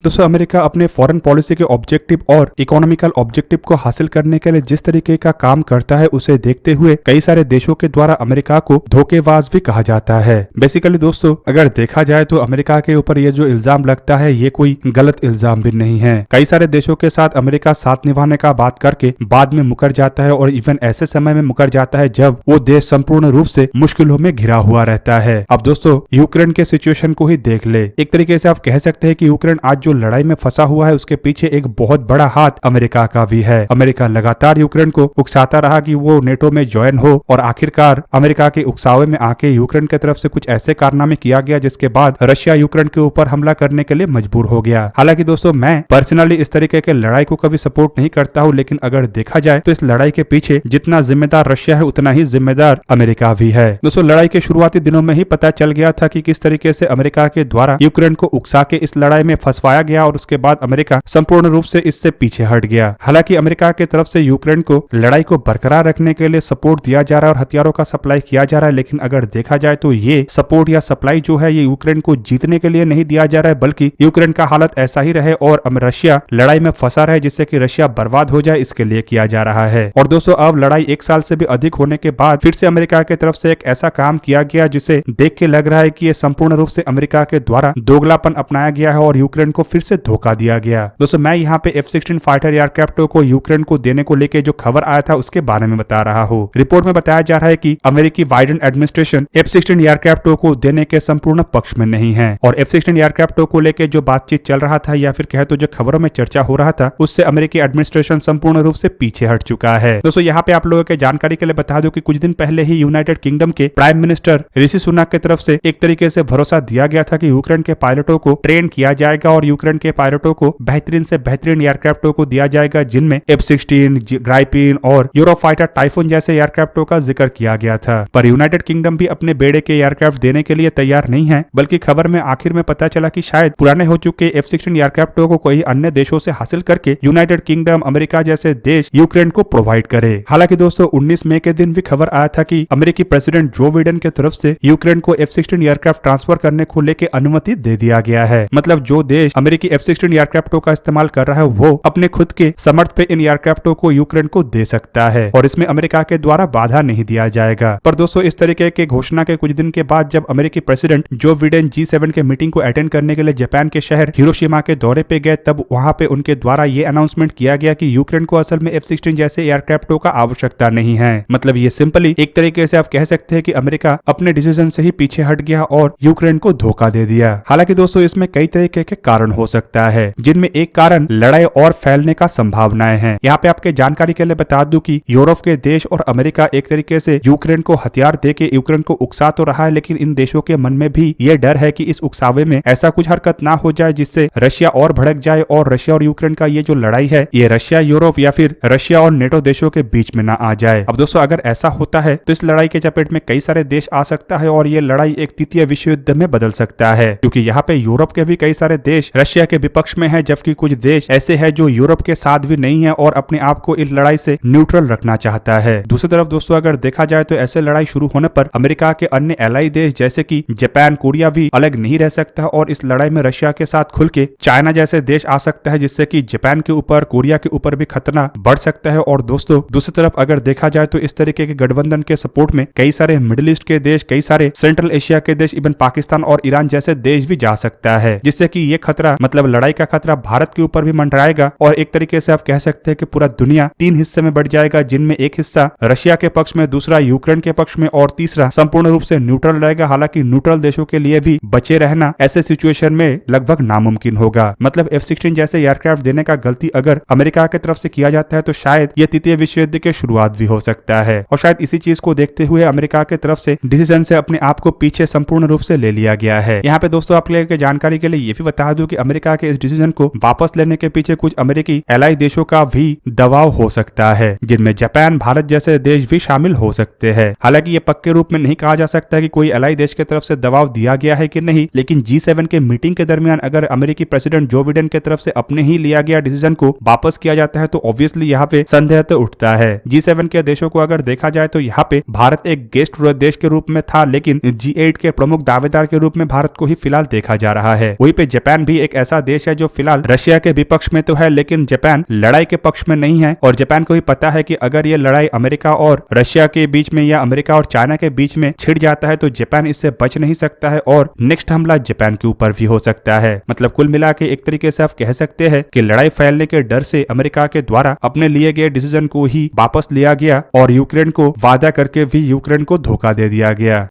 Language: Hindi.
दोस्तों अमेरिका अपने फॉरेन पॉलिसी के ऑब्जेक्टिव और इकोनॉमिकल ऑब्जेक्टिव को हासिल करने के लिए जिस तरीके का काम करता है उसे देखते हुए कई सारे देशों के द्वारा अमेरिका को धोखेबाज भी कहा जाता है। बेसिकली दोस्तों अगर देखा जाए तो अमेरिका के ऊपर ये जो इल्जाम लगता है ये कोई गलत इल्जाम भी नहीं है। कई सारे देशों के साथ अमेरिका साथ निभाने का बात करके बाद में मुकर जाता है और इवन ऐसे समय में मुकर जाता है जब वो देश संपूर्ण रूप से मुश्किलों में घिरा हुआ रहता है। अब दोस्तों यूक्रेन के सिचुएशन को ही देख ले। एक तरीके से आप कह सकते हैं कि यूक्रेन आज जो लड़ाई में फंसा हुआ है उसके पीछे एक बहुत बड़ा हाथ अमेरिका का भी है। अमेरिका लगातार यूक्रेन को उकसाता रहा कि वो नेटो में ज्वाइन हो और आखिरकार अमेरिका के उकसावे में आके यूक्रेन की तरफ से कुछ ऐसे कारनामे किया गया जिसके बाद रशिया यूक्रेन के ऊपर हमला करने के लिए मजबूर हो गया। हालांकि दोस्तों मैं पर्सनली इस तरीके के लड़ाई को कभी सपोर्ट नहीं करता हूं, लेकिन अगर देखा जाए तो इस लड़ाई के पीछे जितना जिम्मेदार रशिया है उतना ही जिम्मेदार अमेरिका भी है। दोस्तों लड़ाई के शुरुआती दिनों में ही पता चल गया था कि किस तरीके से अमेरिका के द्वारा यूक्रेन को उकसा के इस लड़ाई में फंसवाया गया और उसके बाद अमेरिका संपूर्ण रूप से इससे पीछे हट गया। हालांकि अमेरिका की तरफ से यूक्रेन को लड़ाई को बरकरार रखने के लिए सपोर्ट दिया जा रहा है और हथियारों का सप्लाई किया जा रहा है, लेकिन अगर देखा जाए तो ये सपोर्ट या सप्लाई जो है ये यूक्रेन को जीतने के लिए नहीं दिया जा रहा है, बल्कि यूक्रेन का हालत ऐसा ही रहे और रशिया लड़ाई में फंसा रहे जिससे कि रशिया बर्बाद हो जाए, इसके लिए किया जा रहा है। और दोस्तों अब लड़ाई एक साल से भी अधिक होने के बाद फिर से अमेरिका की तरफ से एक ऐसा काम किया गया जिसे देख के लग रहा है कि ये संपूर्ण रूप से अमेरिका के द्वारा दोगलापन अपनाया गया है और यूक्रेन को फिर से धोखा दिया गया। दोस्तों मैं यहाँ पे F-16 फाइटर एयरक्राफ्ट को यूक्रेन को देने को लेके जो खबर आया था उसके बारे में बता रहा हूँ। रिपोर्ट में बताया जा रहा है कि अमेरिकी बाइडेन एडमिनिस्ट्रेशन F-16 एयरक्राफ्ट को देने के संपूर्ण पक्ष में नहीं है और F-16 एयरक्राफ्ट को लेके जो बातचीत चल रहा था या फिर कहे तो जो खबरों में चर्चा हो रहा था उससे अमेरिकी एडमिनिस्ट्रेशन संपूर्ण रूप से पीछे हट चुका है। दोस्तों यहाँ पे आप लोगों के जानकारी के लिए बता दूं कि कुछ दिन पहले ही यूनाइटेड किंगडम के प्राइम मिनिस्टर ऋषि सुनक की तरफ से एक तरीके से भरोसा दिया गया था कि यूक्रेन के पायलटों को ट्रेन किया जाएगा और यूक्रेन के पायलटों को बेहतरीन से बेहतरीन एयरक्राफ्टों को दिया जाएगा जिनमें F-16, ग्राइपिन और यूरोफाइटर टाइफून जैसे एयरक्राफ्टों का जिक्र किया गया था। पर यूनाइटेड किंगडम भी अपने बेड़े के एयरक्राफ्ट देने के लिए तैयार नहीं है, बल्कि खबर में आखिर में पता चला कि शायद पुराने हो चुके F-16 एयरक्राफ्टों को कोई अन्य देशों से हासिल करके यूनाइटेड किंगडम अमेरिका जैसे देश यूक्रेन को प्रोवाइड करे। हालांकि दोस्तों 19 मई के दिन भी खबर आया था कि अमेरिकी प्रेसिडेंट जो बिडेन की तरफ से यूक्रेन को F-16 एयरक्राफ्ट ट्रांसफर करने को लेकर अनुमति दे दिया गया है। मतलब जो देश अमेरिकी F-16 एयरक्राफ्टों का इस्तेमाल कर रहा है वो अपने खुद के समर्थ पे इन एयरक्राफ्टों को यूक्रेन को दे सकता है और इसमें अमेरिका के द्वारा बाधा नहीं दिया जाएगा। पर दोस्तों इस तरीके के घोषणा के कुछ दिन के बाद जब अमेरिकी प्रेसिडेंट जो बिडेन G7 के मीटिंग को अटेंड करने के लिए जापान के शहर हिरोशिमा के दौरे पे गए, तब वहां पे उनके द्वारा ये अनाउंसमेंट किया गया कि यूक्रेन को असल में F-16 जैसे एयरक्राफ्टों का आवश्यकता नहीं है। मतलब ये सिंपली एक तरीके से आप कह सकते हैं कि अमेरिका अपने डिसीजन से ही पीछे हट गया और यूक्रेन को धोखा दे दिया। हालांकि दोस्तों इसमें कई तरीके के कारण हो सकता है, जिनमें एक कारण लड़ाई और फैलने का संभावनाएं हैं। यहाँ पे आपके जानकारी के लिए बता दूं कि यूरोप के देश और अमेरिका एक तरीके से यूक्रेन को हथियार देके यूक्रेन को उकसा तो रहा है, लेकिन इन देशों के मन में भी ये डर है कि इस उकसावे में ऐसा कुछ हरकत ना हो जाए जिससे रशिया और भड़क जाए और रशिया और यूक्रेन का ये जो लड़ाई है ये रशिया यूरोप या फिर रशिया और नेटो देशों के बीच में ना आ जाए। अब दोस्तों अगर ऐसा होता है तो इस लड़ाई के चपेट में कई सारे देश आ सकता है और ये लड़ाई एक तृतीय विश्व युद्ध में बदल सकता है, क्योंकि यहाँ पे यूरोप के भी कई सारे देश रशिया के विपक्ष में है, जबकि कुछ देश ऐसे है जो यूरोप के साथ भी नहीं है और अपने आप को इस लड़ाई से न्यूट्रल रखना चाहता है। दूसरी तरफ दोस्तों अगर देखा जाए तो ऐसे लड़ाई शुरू होने पर अमेरिका के अन्य एलाई देश जैसे कि जापान, कोरिया भी अलग नहीं रह सकता और इस लड़ाई में रशिया के साथ खुल के चाइना जैसे देश आ सकता है, जिससे कि जापान के ऊपर, कोरिया के ऊपर भी खतरा बढ़ सकता है। और दोस्तों दूसरी तरफ अगर देखा जाए तो इस तरीके के गठबंधन के सपोर्ट में कई सारे मिडिल ईस्ट के देश, कई सारे सेंट्रल एशिया के देश, इवन पाकिस्तान और ईरान जैसे देश भी जा सकता है, जिससे कि ये खतरा मतलब लड़ाई का खतरा भारत के ऊपर भी मंडराएगा और एक तरीके से आप कह सकते हैं कि पूरा दुनिया 3 हिस्से में बढ़ जाएगा, जिनमें एक हिस्सा रशिया के पक्ष में, दूसरा यूक्रेन के पक्ष में और तीसरा संपूर्ण रूप से न्यूट्रल रहेगा। हालांकि न्यूट्रल देशों के लिए भी बचे रहना ऐसे सिचुएशन में लगभग नामुमकिन होगा। मतलब F-16 जैसे एयरक्राफ्ट देने का गलती अगर अमेरिका की तरफ से किया जाता है तो शायद ये तृतीय विश्व युद्ध की शुरुआत भी हो सकता है और शायद इसी चीज को देखते हुए अमेरिका की तरफ से डिसीजन से अपने आप को पीछे संपूर्ण रूप से ले लिया गया है। यहाँ पे दोस्तों आप लोगों की जानकारी के लिए ये भी बता दूं कि अमेरिका के इस डिसीजन को वापस लेने के पीछे कुछ अमेरिकी एलाई देशों का भी दबाव हो सकता है, जिनमें जापान, भारत जैसे देश भी शामिल हो सकते हैं। हालांकि ये पक्के रूप में नहीं कहा जा सकता कि कोई एलाई देश की तरफ से दबाव दिया गया है कि नहीं, लेकिन G7 के मीटिंग के दरमियान अगर अमेरिकी प्रेसिडेंट जो बिडेन की तरफ से अपने ही लिया गया डिसीजन को वापस किया जाता है तो ऑब्वियसली यहाँ पे संदेह तो उठता है। G7 के देशों को अगर देखा जाए तो यहाँ पे भारत एक गेस्ट देश के रूप में था, लेकिन G8 के प्रमुख दावेदार के रूप में भारत को ही फिलहाल देखा जा रहा है। वहीं पे जापान भी एक एक ऐसा देश है जो फिलहाल रशिया के विपक्ष में तो है, लेकिन जापान लड़ाई के पक्ष में नहीं है। और जापान को भी पता है कि अगर ये लड़ाई अमेरिका और रशिया के बीच में या अमेरिका और चाइना के बीच में छिड़ जाता है तो जापान इससे बच नहीं सकता है और नेक्स्ट हमला जापान के ऊपर भी हो सकता है। मतलब कुल मिला के एक तरीके से आप कह सकते हैं कि लड़ाई फैलने के डर से अमेरिका के द्वारा अपने लिए गए डिसीजन को ही वापस लिया गया और यूक्रेन को वादा करके भी यूक्रेन को धोखा दे दिया गया।